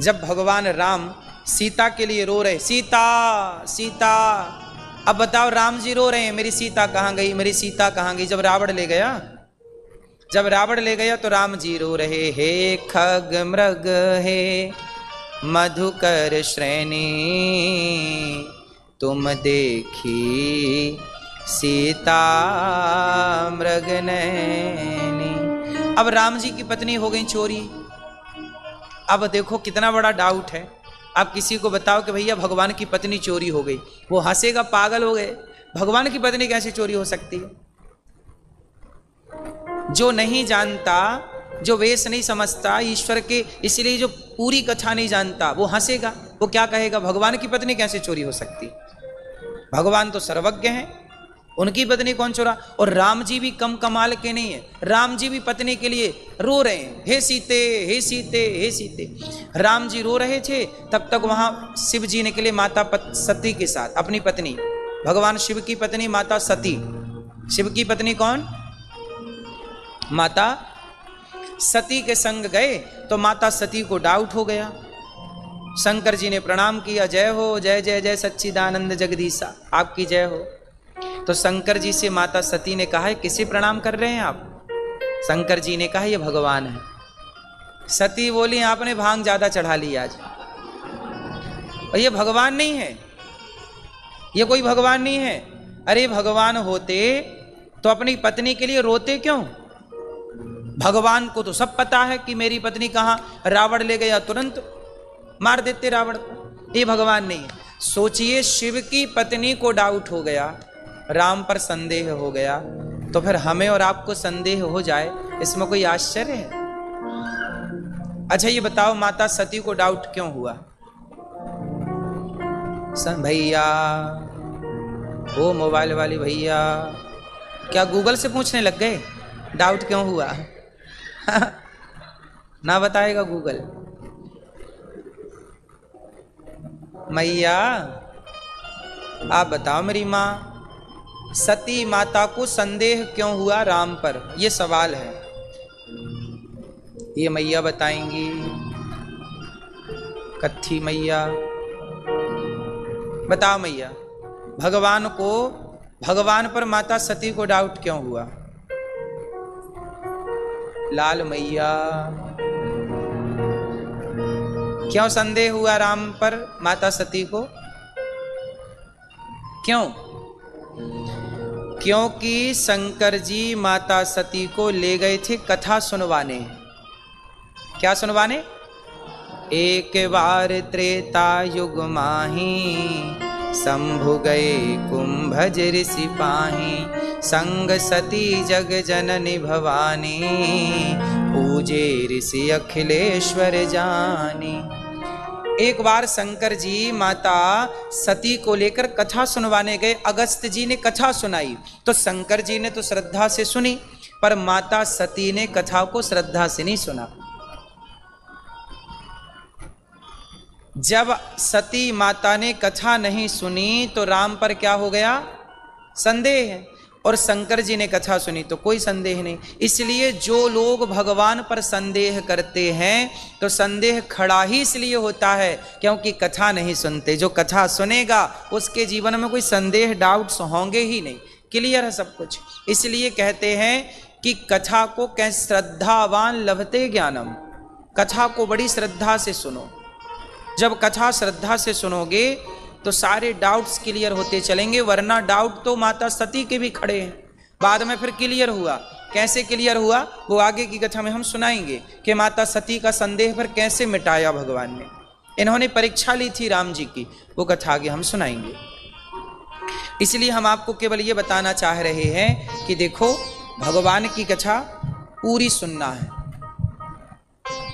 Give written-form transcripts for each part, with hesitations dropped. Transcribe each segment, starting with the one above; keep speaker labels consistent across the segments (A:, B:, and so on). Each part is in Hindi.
A: जब भगवान राम सीता के लिए रो रहे, सीता सीता, अब बताओ राम जी रो रहे हैं, मेरी सीता कहाँ गई, मेरी सीता कहाँ गई। जब रावण ले गया, जब रावण ले गया तो राम जी रो रहे, हे खग मृग हे मधुकर श्रेणी, तुम देखी सीता मृग नैनी। अब राम जी की पत्नी हो गई चोरी। अब देखो कितना बड़ा डाउट है। आप किसी को बताओ कि भैया भगवान की पत्नी चोरी हो गई, वो हंसेगा, पागल हो गए, भगवान की पत्नी कैसे चोरी हो सकती है। जो नहीं जानता, जो वेश नहीं समझता ईश्वर के, इसलिए जो पूरी कथा नहीं जानता वो हंसेगा, वो क्या कहेगा, भगवान की पत्नी कैसे चोरी हो सकती। भगवान तो सर्वज्ञ हैं, उनकी पत्नी कौन चोरा। और राम जी भी कम कमाल के नहीं है, राम जी भी पत्नी के लिए रो रहे हैं, हे सीते हे सीते हे सीते। राम जी रो रहे थे, तब तक वहां शिव जी निकले माता सती के साथ, अपनी पत्नी, भगवान शिव की पत्नी माता सती। शिव की पत्नी कौन, माता सती के संग गए तो माता सती को डाउट हो गया। शंकर जी ने प्रणाम किया, जय हो, जय जय जय सच्चिदानंद जगदीशा, आपकी जय हो। तो शंकर जी से माता सती ने कहा, किसे प्रणाम कर रहे हैं आप। शंकर जी ने कहा, ये भगवान है। सती बोली, आपने भांग ज्यादा चढ़ा ली आज, और ये भगवान नहीं है, ये कोई भगवान नहीं है। अरे भगवान होते तो अपनी पत्नी के लिए रोते क्यों। भगवान को तो सब पता है कि मेरी पत्नी कहाँ, रावण ले गया तुरंत मार देते रावण को, ये भगवान नहीं है। सोचिए, शिव की पत्नी को डाउट हो गया, राम पर संदेह हो गया, तो फिर हमें और आपको संदेह हो जाए, इसमें कोई आश्चर्य है। अच्छा ये बताओ, माता सती को डाउट क्यों हुआ। भैया, वो मोबाइल वाली भैया, क्या गूगल से पूछने लग गए डाउट क्यों हुआ। ना बताएगा गूगल। मैया आप बताओ, मेरी माँ सती माता को संदेह क्यों हुआ राम पर, ये सवाल है, ये मैया बताएंगी। कत्थी मैया, बताओ मैया, भगवान को, भगवान पर माता सती को डाउट क्यों हुआ। लाल मैया, क्यों संदेह हुआ राम पर माता सती को, क्यों। क्योंकि शंकर जी माता सती को ले गए थे कथा सुनवाने। क्या सुनवाने। एक बार त्रेता युग माही, शंभु गए कुंभज ऋषि पाही, संग सती जग जननी भवानी, पूजे ऋषि अखिलेश्वर जानी। एक बार शंकर जी माता सती को लेकर कथा सुनवाने गए, अगस्त जी ने कथा सुनाई, तो शंकर जी ने तो श्रद्धा से सुनी, पर माता सती ने कथा को श्रद्धा से नहीं सुना। जब सती माता ने कथा नहीं सुनी तो राम पर क्या हो गया, संदेह है, और शंकर जी ने कथा सुनी तो कोई संदेह नहीं। इसलिए जो लोग भगवान पर संदेह करते हैं तो संदेह खड़ा ही इसलिए होता है क्योंकि कथा नहीं सुनते। जो कथा सुनेगा उसके जीवन में कोई संदेह डाउट्स होंगे ही नहीं, क्लियर है सब कुछ। इसलिए कहते हैं कि कथा को कैसे श्रद्धावान लभते ज्ञानम, कथा को बड़ी श्रद्धा से सुनो। जब कथा श्रद्धा से सुनोगे तो सारे डाउट्स क्लियर होते चलेंगे, वरना डाउट तो माता सती के भी खड़े हैं, बाद में फिर क्लियर हुआ। कैसे क्लियर हुआ वो आगे की कथा में हम सुनाएंगे कि माता सती का संदेह पर कैसे मिटाया भगवान ने। इन्होंने परीक्षा ली थी राम जी की, वो कथा आगे हम सुनाएंगे। इसलिए हम आपको केवल ये बताना चाह रहे हैं कि देखो, भगवान की कथा पूरी सुनना है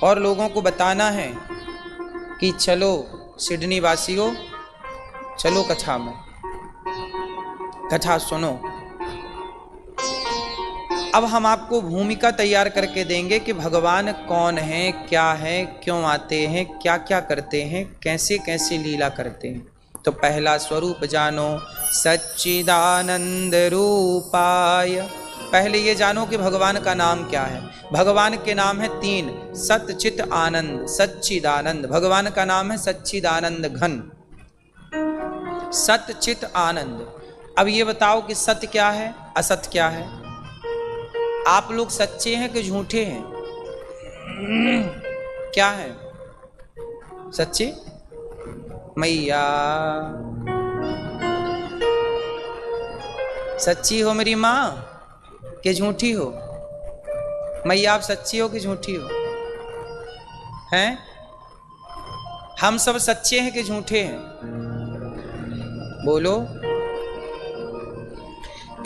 A: और लोगों को बताना है कि चलो सिडनी वासियों, चलो कथा में, कथा सुनो। अब हम आपको भूमिका तैयार करके देंगे कि भगवान कौन है, क्या है, क्यों आते हैं, क्या क्या करते हैं, कैसे कैसे लीला करते हैं। तो पहला स्वरूप जानो, सच्चिदानंद रूपाय पहले ये जानो कि भगवान का नाम क्या है। भगवान के नाम है 3, सत चित आनंद, सच्चिदानंद। भगवान का नाम है सच्चिदानंद घन, सत चित आनंद। अब ये बताओ कि सत्य क्या है, असत्य क्या है? आप लोग सच्चे हैं कि झूठे हैं? क्या है? सच्चे? मैया सच्ची हो मेरी माँ कि झूठी हो? मैया आप सच्ची हो कि झूठी हो? हैं? हम सब सच्चे हैं कि झूठे हैं? बोलो।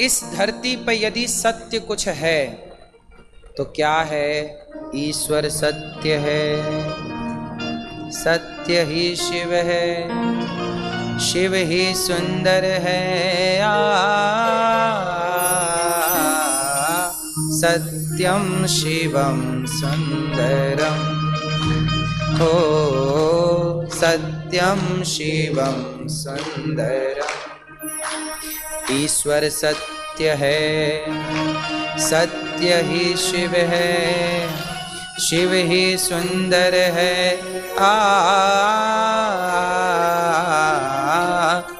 A: इस धरती पर यदि सत्य कुछ है तो क्या है? ईश्वर सत्य है, सत्य ही शिव है, शिव ही सुंदर है। सत्यम शिवम सुंदरम, हो सत्यम शिवम सुंदरम। ईश्वर सत्य है, सत्य ही शिव है, शिव ही सुंदर है।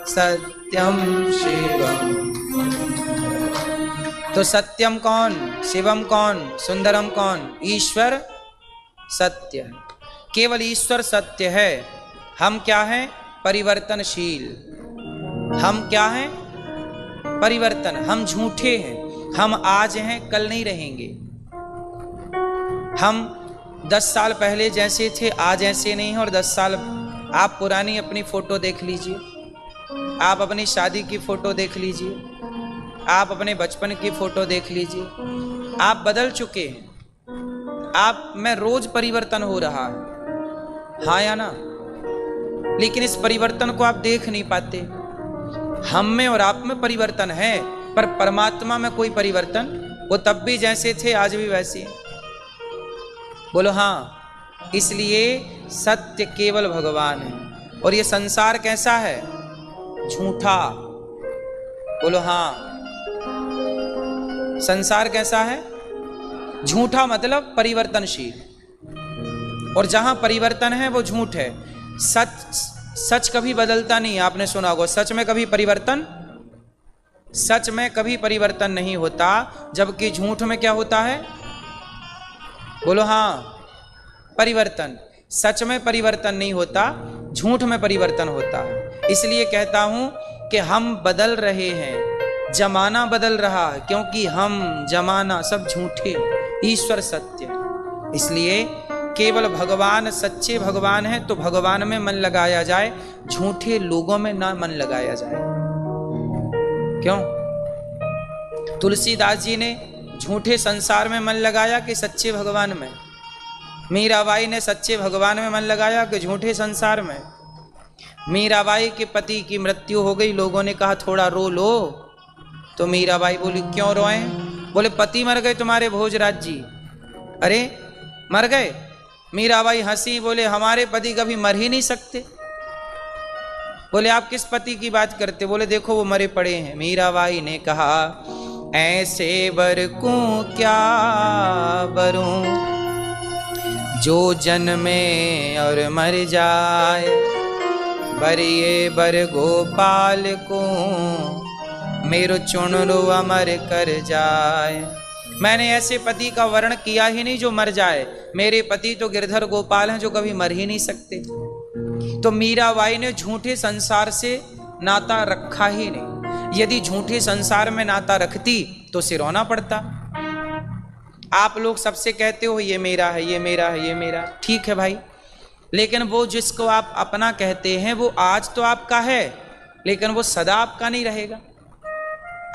A: सत्यम शिवम। तो सत्यम कौन, शिवम कौन, सुंदरम कौन? ईश्वर सत्य है, केवल ईश्वर सत्य है। हम क्या हैं? परिवर्तनशील। हम क्या हैं? परिवर्तन। हम झूठे हैं। हम आज हैं, कल नहीं रहेंगे। हम 10 साल पहले जैसे थे आज ऐसे नहीं हैं। और 10 साल आप पुरानी अपनी फोटो देख लीजिए, आप अपनी शादी की फोटो देख लीजिए, आप अपने बचपन की फोटो देख लीजिए, आप बदल चुके हैं। आप में रोज परिवर्तन हो रहा है, हाँ या ना? लेकिन इस परिवर्तन को आप देख नहीं पाते। हम में और आप में परिवर्तन है, पर परमात्मा में कोई परिवर्तन, वो तब भी जैसे थे आज भी वैसे हैं। बोलो हाँ। इसलिए सत्य केवल भगवान है। और ये संसार कैसा है? झूठा। बोलो हाँ। संसार कैसा है? झूठा, मतलब परिवर्तनशील। और जहां परिवर्तन है वो झूठ है। सच कभी बदलता नहीं। आपने सुना होगा, सच में कभी परिवर्तन, सच में कभी परिवर्तन नहीं होता। जबकि झूठ में क्या होता है? बोलो हाँ। परिवर्तन। सच में परिवर्तन नहीं होता, झूठ में परिवर्तन होता है। इसलिए कहता हूं कि हम बदल रहे हैं, जमाना बदल रहा है, क्योंकि हम जमाना सब झूठे, ईश्वर सत्य। इसलिए केवल भगवान सच्चे भगवान है तो भगवान में मन लगाया जाए, झूठे लोगों में ना मन लगाया जाए। क्यों? तुलसीदास जी ने झूठे संसार में मन लगाया कि सच्चे भगवान में? मीराबाई ने सच्चे भगवान में मन लगाया कि झूठे संसार में? मीराबाई के पति की मृत्यु हो गई, लोगों ने कहा थोड़ा रो लो, तो मीराबाई बोली क्यों रोए? बोले पति मर गए तुम्हारे भोजराज जी। अरे मर गए? मीराबाई हंसी, बोले हमारे पति कभी मर ही नहीं सकते। बोले आप किस पति की बात करते? बोले देखो वो मरे पड़े हैं। मीराबाई ने कहा ऐसे बर को क्या बरूं, जो जन्मे और मर जाए, बरिए बर गोपाल को, मेरो चुनरो अमर कर जाए। मैंने ऐसे पति का वर्ण किया ही नहीं जो मर जाए। मेरे पति तो गिरधर गोपाल हैं जो कभी मर ही नहीं सकते। तो मीराबाई ने झूठे संसार से नाता रखा ही नहीं। यदि झूठे संसार में नाता रखती तो सिरोना पड़ता। आप लोग सबसे कहते हो ये मेरा है, ये मेरा है, ये मेरा, ठीक है भाई, लेकिन वो जिसको आप अपना कहते हैं वो आज तो आपका है, लेकिन वो सदा आपका नहीं रहेगा।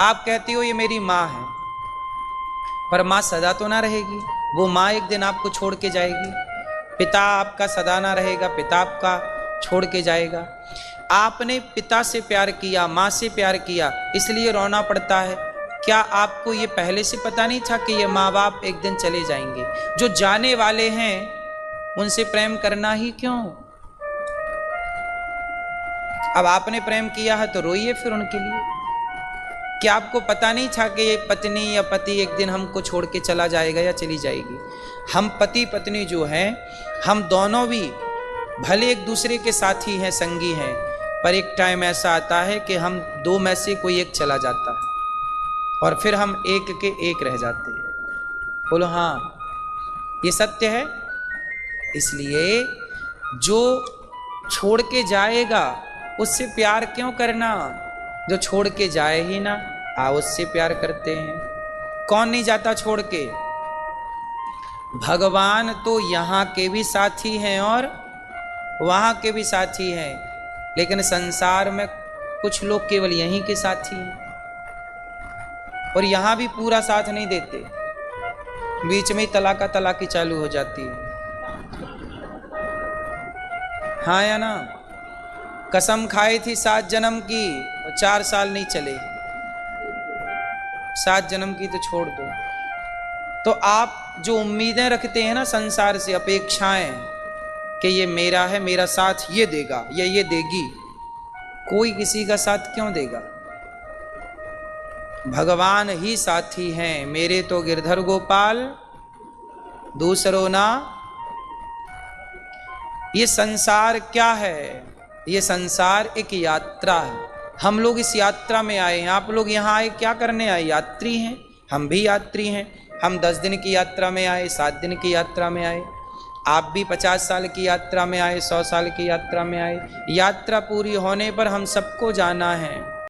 A: आप कहते हो ये मेरी माँ है, पर माँ सदा तो ना रहेगी। वो माँ एक दिन आपको छोड़ के जाएगी। पिता आपका सदा ना रहेगा, पिता आपका छोड़ के जाएगा। आपने पिता से प्यार किया, माँ से प्यार किया, इसलिए रोना पड़ता है। क्या आपको ये पहले से पता नहीं था कि ये माँ बाप एक दिन चले जाएंगे? जो जाने वाले हैं उनसे प्रेम करना ही क्यों? अब आपने प्रेम किया है तो रोइए फिर उनके लिए। क्या आपको पता नहीं था कि ये पत्नी या पति एक दिन हमको छोड़ के चला जाएगा या चली जाएगी? हम पति पत्नी जो हैं, हम दोनों भी भले एक दूसरे के साथी हैं, संगी हैं, पर एक टाइम ऐसा आता है कि हम दो में से कोई एक चला जाता है और फिर हम एक के एक रह जाते हैं। बोलो हाँ, ये सत्य है। इसलिए जो छोड़ के जाएगा उससे प्यार क्यों करना? जो छोड़ के जाए ही ना, उससे प्यार करते हैं। कौन नहीं जाता छोड़ के? भगवान तो यहाँ के भी साथी हैं और वहाँ के भी साथी हैं, लेकिन संसार में कुछ लोग केवल यहीं के साथी हैं और यहाँ भी पूरा साथ नहीं देते, बीच में तलाका तलाकी चालू हो जाती है। हाँ या ना? कसम खाई थी 7 जन्म की और 4 साल नहीं चले, 7 जन्म की तो छोड़ दो। तो आप जो उम्मीदें रखते हैं ना संसार से, अपेक्षाएं कि ये मेरा है, मेरा साथ ये देगा या ये देगी, कोई किसी का साथ क्यों देगा? भगवान ही साथी हैं। मेरे तो गिरधर गोपाल दूसरों ना। ये संसार क्या है? ये संसार एक यात्रा है। हम लोग इस यात्रा में आए हैं। आप लोग यहाँ आए क्या करने आए? यात्री हैं। हम भी यात्री हैं। हम 10 दिन की यात्रा में आए, 7 दिन की यात्रा में आए। आप भी 50 साल की यात्रा में आए, 100 साल की यात्रा में आए। यात्रा पूरी होने पर हम सबको जाना है।